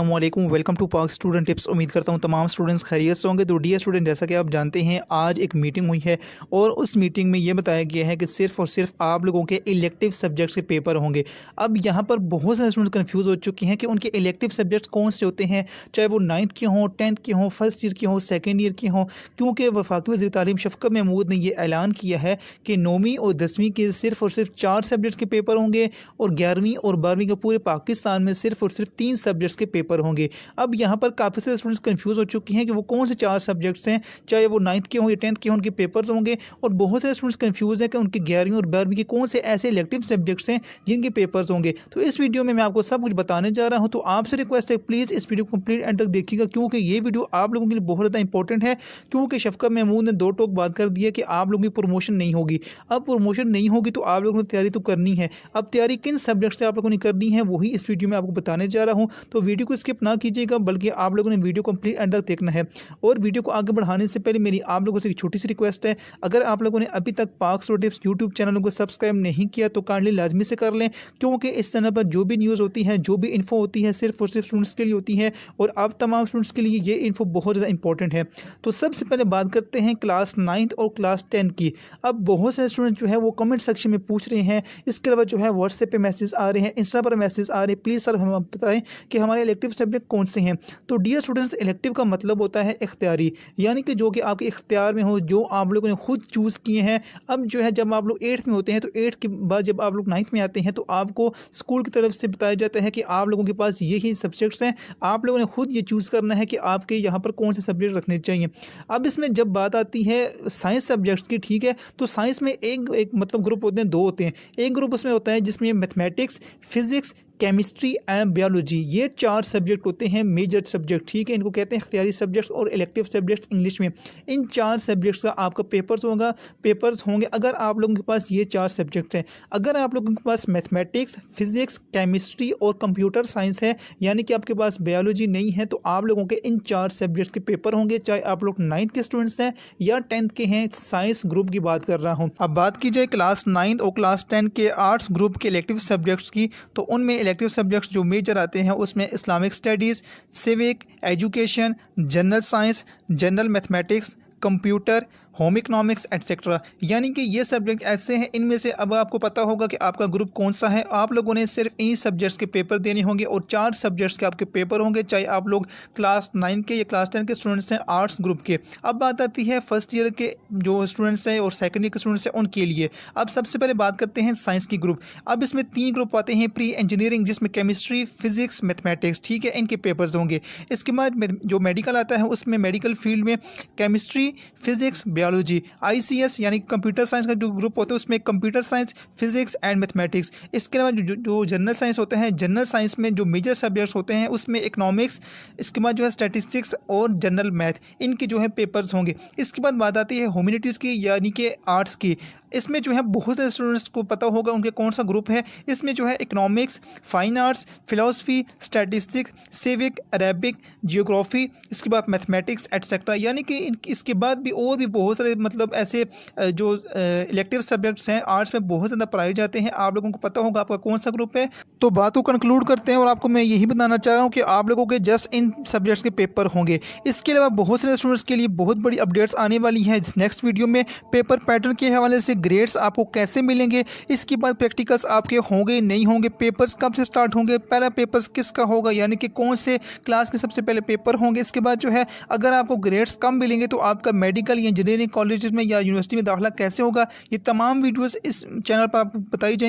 अस्सलामुअलैकुम, welcome to पाक student tips. उम्मीद करता हूँ तमाम स्टूडेंट्स खैरियत से होंगे। तो डियर स्टूडेंट, जैसा कि आप जानते हैं आज एक मीटिंग हुई है और उस मीटिंग में ये बताया गया है कि सिर्फ़ और सिर्फ आप लोगों के इलेक्टिव सब्जेक्ट्स के पेपर होंगे। अब यहाँ पर बहुत सारे स्टूडेंट्स कन्फ्यूज़ हो चुके हैं कि उनके इलेक्टिव सब्जेक्ट्स कौन से होते हैं, चाहे वो 9th के हों, 10th के हों, फर्स्ट ईयर के हों, सेकेंड ईयर के हों। क्योंकि वफाकी वज़ीर तालीम शफ़क़त महमूद ने ये ऐलान किया है कि 9वीं और 10वीं के सिर्फ़ और सिर्फ 4 सब्जेक्ट्स के पेपर होंगे और 11वीं और 12वीं के पूरे पाकिस्तान में सिर्फ़ और सिर्फ 3 सब्जेक्ट्स के पेपर होंगे। अब यहाँ पर काफ़ी सारे स्टूडेंट्स कंफ्यूज हो चुके हैं कि वो कौन से 4 सब्जेक्ट्स हैं, चाहे वो 9th के हों या 10th के हों, उनके पेपर्स होंगे। और बहुत सारे स्टूडेंट्स कंफ्यूज हैं कि उनके 11वीं और 12वीं के कौन से ऐसे इलेक्टिव सब्जेक्ट्स हैं जिनके पेपर्स होंगे। तो इस वीडियो में मैं आपको सब कुछ बताने जा रहा हूँ। तो आपसे रिक्वेस्ट है, प्लीज़ इस वीडियो को कंप्लीट एंड तक देखिएगा, क्योंकि ये वीडियो आप लोगों के लिए बहुत ज़्यादा इंपॉर्टेंट है। क्योंकि शफ़क़त महमूद ने 2 टोक बात कर दी है कि आप लोगों की प्रमोशन नहीं होगी। अब प्रमोशन नहीं होगी तो आप लोगों ने तैयारी तो करनी है। अब तैयारी किन सब्जेक्ट से आप लोगों ने करनी है, वही इस वीडियो में आपको बताने जा रहा हूँ। तो वीडियो को स्किप ना कीजिएगा, बल्कि आप लोगों ने वीडियो कंप्लीट एंड तक देखना है। और वीडियो को आगे बढ़ाने से पहले मेरी आप लोगों से एक छोटी सी रिक्वेस्ट है, अगर आप लोगों ने अभी तक पाक स्टूडेंट टिप्स यूट्यूब चैनल को सब्सक्राइब नहीं किया तो काइंडली लाजमी से कर लें, क्योंकि इस चैनल पर जो भी न्यूज़ होती है, जो भी इन्फो होती है, सिर्फ और सिर्फ स्टूडेंट्स के लिए होती है और आप तमाम स्टूडेंट्स के लिए ये इन्फो बहुत ज़्यादा इंपॉर्टेंट है। तो सबसे पहले बात करते हैं क्लास 9th और क्लास 10 की। अब बहुत सारे स्टूडेंट जो है वो कमेंट सेक्शन में पूछ रहे हैं, इसके अलावा जो है व्हाट्सएप पे मैसेज आ रहे हैं, इंस्टा पर मैसेज आ रहे हैं, प्लीज़ सर हमें बताएं कि हमारे इलेक्टिव सब्जेक्ट कौन से हैं। तो डियर स्टूडेंट्स, इलेक्टिव का मतलब होता है इख्तियारी, यानी कि जो कि आपके इख्तियार में हो, जो आप लोगों ने खुद चूज़ किए हैं। अब जो है जब आप लोग 8th में होते हैं तो 8th के बाद जब आप लोग 9th में आते हैं तो आपको स्कूल की तरफ से बताया जाता है कि आप लोगों के पास यही सब्जेक्ट्स हैं। आप लोगों ने खुद ये चूज़ करना है कि आपके यहाँ पर कौन से सब्जेक्ट रखने चाहिए। अब इसमें जब बात आती है साइंस सब्जेक्ट्स की, ठीक है, तो साइंस में एक मतलब ग्रुप होते हैं, 2 होते हैं। एक ग्रुप उसमें होता है जिसमें mathematics, physics, chemistry and biology, ये 4 सब्जेक्ट होते हैं मेजर सब्जेक्ट, ठीक है। इनको कहते हैं इख्तियारी सब्जेक्ट्स और इलेक्टिव सब्जेक्ट्स इंग्लिश में। इन 4 सब्जेक्ट्स का आपका पेपर्स होंगे अगर आप लोगों के पास ये 4 सब्जेक्ट्स हैं। अगर आप लोगों के पास मैथमेटिक्स, फिजिक्स, केमिस्ट्री और कंप्यूटर साइंस है, यानी कि आपके पास बायोलॉजी नहीं है, तो आप लोगों के इन 4 सब्जेक्ट्स के पेपर होंगे, चाहे आप लोग 9th के स्टूडेंट्स हैं या 10th के हैं। साइंस ग्रुप की बात कर रहा हूँ। अब बात की जाए क्लास 9th और क्लास 10 के आर्ट्स ग्रुप के इलेक्टिव सब्जेक्ट्स की, तो उनमें इलेक्टिव सब्जेक्ट्स जो मेजर आते हैं उसमें Islamic studies, civic, education, general science, general mathematics, computer, home economics etcetera, यानी कि ये सब्जेक्ट ऐसे हैं। इनमें से अब आपको पता होगा कि आपका ग्रुप कौन सा है। आप लोगों ने सिर्फ इन्हीं सब्जेक्ट्स के पेपर देने होंगे और 4 सब्जेक्ट्स के आपके पेपर होंगे, चाहे आप लोग क्लास 9 के या क्लास 10 के स्टूडेंट्स हैं आर्ट्स ग्रुप के। अब बात आती है फर्स्ट ईयर के जो स्टूडेंट्स हैं और सेकेंड ईयर के स्टूडेंट्स हैं उनके लिए। अब सबसे पहले बात करते हैं साइंस की ग्रुप। अब इसमें 3 ग्रुप आते हैं प्री इंजीनियरिंग, जिसमें केमिस्ट्री, फिजिक्स, मैथमेटिक्स, ठीक है, इनके पेपर्स होंगे। इसके बाद जो मेडिकल आता है उसमें मेडिकल फील्ड में केमिस्ट्री, फिजिक्स, बायोलॉजी। ICS यानी कंप्यूटर साइंस का जो ग्रुप होता है उसमें computer science, physics and mathematics. इसके अलावा जो जनरल साइंस होते हैं, जनरल साइंस में जो मेजर सब्जेक्ट्स होते हैं उसमें इकोनॉमिक्स, इसके बाद जो है स्टैटिस्टिक्स और जनरल मैथ, इनके जो है पेपर्स होंगे। इसके बाद बात आती है ह्यूमैनिटीज़ की, यानी कि आर्ट्स की। इसमें जो है बहुत सारे स्टूडेंट्स को पता होगा उनके कौन सा ग्रुप है। इसमें जो है economics, fine arts, philosophy, statistics, civic, Arabic, geography, इसके बाद मैथमेटिक्स एटसेट्रा, यानी कि इसके बाद भी और भी बहुत सारे मतलब ऐसे जो इलेक्टिव सब्जेक्ट्स हैं आर्ट्स में बहुत ज़्यादा पढ़ाए जाते हैं। आप लोगों को पता होगा आपका कौन सा ग्रुप है। तो बात को कंक्लूड करते हैं और आपको मैं यही बताना चाह रहा हूँ कि आप लोगों के जस्ट इन सब्जेक्ट्स के पेपर होंगे। इसके अलावा बहुत सारे स्टूडेंट्स के लिए बहुत बड़ी अपडेट्स आने वाली हैं नेक्स्ट वीडियो में। पेपर पैटर्न के हवाले से ग्रेड्स आपको कैसे मिलेंगे, इसके बाद प्रैक्टिकल्स आपके होंगे नहीं होंगे, पेपर्स कब से स्टार्ट होंगे, पहला पेपर्स किसका होगा, यानी कि कौन से क्लास के सबसे पहले पेपर होंगे। इसके बाद जो है अगर आपको ग्रेड्स कम मिलेंगे तो आपका मेडिकल या इंजीनियरिंग कॉलेजेस में या यूनिवर्सिटी में दाखिला कैसे होगा, ये तमाम वीडियोस इस चैनल पर आपको बताई जाएंगी।